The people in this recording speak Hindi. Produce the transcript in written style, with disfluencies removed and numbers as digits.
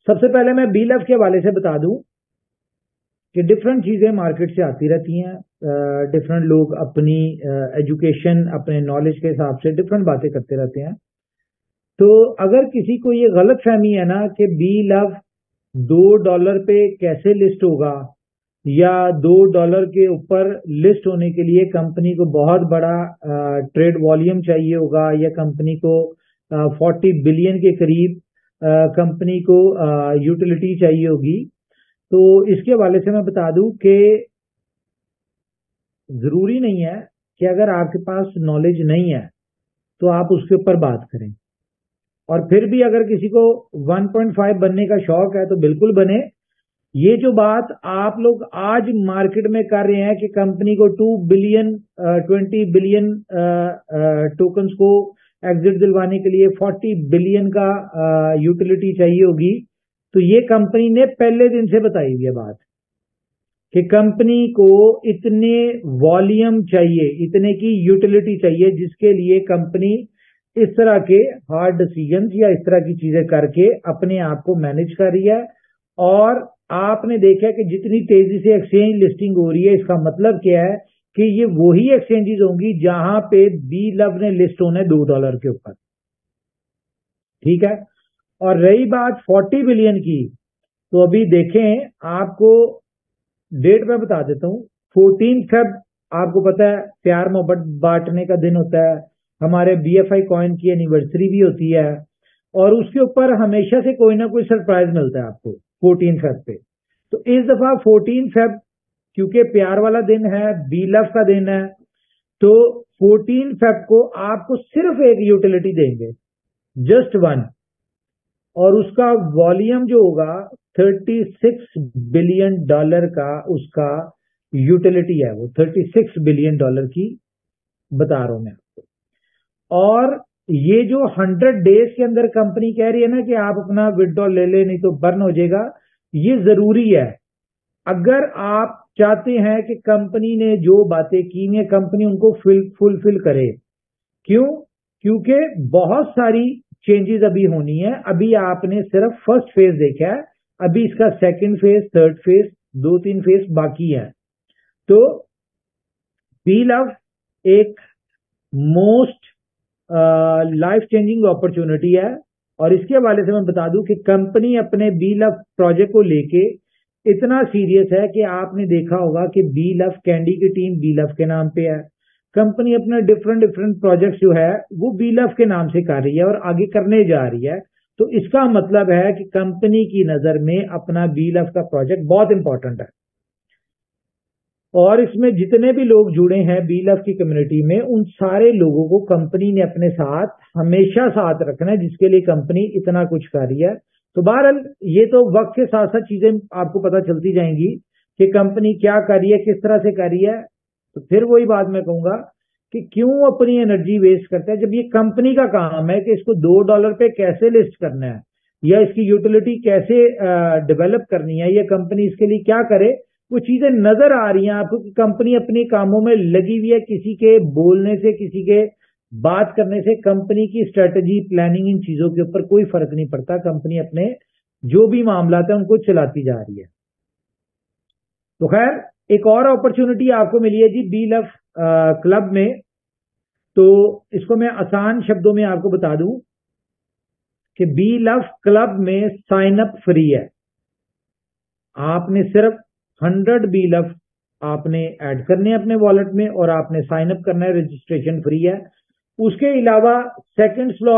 सबसे पहले मैं बी लव के हवाले से बता दूं कि डिफरेंट चीजें मार्केट से आती रहती हैं। डिफरेंट लोग अपनी एजुकेशन, अपने नॉलेज के हिसाब से डिफरेंट बातें करते रहते हैं। तो अगर किसी को ये गलत फहमी है ना कि बी लव $2 पे कैसे लिस्ट होगा, या $2 के ऊपर लिस्ट होने के लिए कंपनी को बहुत बड़ा ट्रेड वॉल्यूम चाहिए होगा, या कंपनी को 40 बिलियन के करीब कंपनी को यूटिलिटी चाहिए होगी, तो इसके हवाले से मैं बता दूं कि जरूरी नहीं है कि अगर आपके पास नॉलेज नहीं है तो आप उसके ऊपर बात करें। और फिर भी अगर किसी को 1.5 बनने का शौक है तो बिल्कुल बने। ये जो बात आप लोग आज मार्केट में कर रहे हैं कि कंपनी को 2 बिलियन 20 बिलियन टोकन्स को एग्जिट दिलवाने के लिए 40 बिलियन का यूटिलिटी चाहिए होगी, तो ये कंपनी ने पहले दिन से बताई हुई है बात कि कंपनी को इतने वॉल्यूम चाहिए, इतने की यूटिलिटी चाहिए, जिसके लिए कंपनी इस तरह के हार्ड डिसीजंस या इस तरह की चीजें करके अपने आप को मैनेज कर रही है। और आपने देखा कि जितनी तेजी से एक्सचेंज लिस्टिंग हो रही है, इसका मतलब क्या है कि ये वही एक्सचेंजेस होंगी जहां पे बी लव ने लिस्ट होना है $2 के ऊपर। ठीक है। और रही बात 40 बिलियन की, तो अभी देखें, आपको डेट में बता देता हूं। 14 फेब आपको पता है प्यार मोहब्बत बांटने का दिन होता है, हमारे BFI कॉइन की एनिवर्सरी भी होती है, और उसके ऊपर हमेशा से कोई ना कोई सरप्राइज मिलता है आपको 14 फेब पे। तो इस दफा 14 फेब क्योंकि प्यार वाला दिन है, बी लव का दिन है, तो 14 फेब को आपको सिर्फ एक यूटिलिटी देंगे, जस्ट वन, और उसका वॉल्यूम जो होगा $36 बिलियन का उसका यूटिलिटी है, वो $36 बिलियन की बता रहा हूं मैं आपको। और ये जो 100 डेज के अंदर कंपनी कह रही है ना कि आप अपना विड्रॉल ले ले नहीं तो बर्न हो जाएगा, ये जरूरी है। अगर आप चाहते हैं कि कंपनी ने जो बातें की हैं कंपनी उनको फुलफिल करे। क्यों? क्योंकि बहुत सारी चेंजेस अभी होनी है। अभी आपने सिर्फ फर्स्ट फेज देखा है, अभी इसका second phase, third phase, 2-3 phase बाकी है। तो बी लव एक मोस्ट लाइफ चेंजिंग अपॉर्चुनिटी है। और इसके हवाले से मैं बता दूं कि कंपनी अपने बी लव प्रोजेक्ट को लेके इतना सीरियस है कि आपने देखा होगा कि बी लव कैंडी की टीम बी लव के नाम पे है। कंपनी अपने डिफरेंट प्रोजेक्ट्स जो है वो बी लव के नाम से कर रही है और आगे करने जा रही है। तो इसका मतलब है कि कंपनी की नजर में अपना बी लव का प्रोजेक्ट बहुत इंपॉर्टेंट है। और इसमें जितने भी लोग जुड़े हैं बी लव की कम्युनिटी में, उन सारे लोगों को कंपनी ने अपने साथ हमेशा साथ रखना है, जिसके लिए कंपनी इतना कुछ कर रही है। तो बहरहाल ये तो वक्त के साथ साथ चीजें आपको पता चलती जाएंगी कि कंपनी क्या कर रही है, किस तरह से कर रही है। तो फिर वही बात मैं कहूंगा कि क्यों अपनी एनर्जी वेस्ट करते हैं, जब ये कंपनी का काम है कि इसको $2 पे कैसे लिस्ट करना है, या इसकी यूटिलिटी कैसे डेवलप करनी है, या कंपनी इसके लिए क्या करे। वो चीजें नजर आ रही हैं आपको कि कंपनी अपने कामों में लगी हुई है। किसी के बोलने से, किसी के बात करने से कंपनी की स्ट्रेटजी, प्लानिंग, इन चीजों के ऊपर कोई फर्क नहीं पड़ता। कंपनी अपने जो भी मामला है उनको चलाती जा रही है। तो खैर, एक और अपॉर्चुनिटी आपको मिली है जी बी लव क्लब में। तो इसको मैं आसान शब्दों में आपको बता दूं कि बी लव क्लब में साइन अप फ्री है। आपने सिर्फ 100 बी लव आपने ऐड करने हैं अपने वॉलेट में और आपने साइन अप करना है, रजिस्ट्रेशन फ्री है। उसके अलावा सेकंड स्लॉट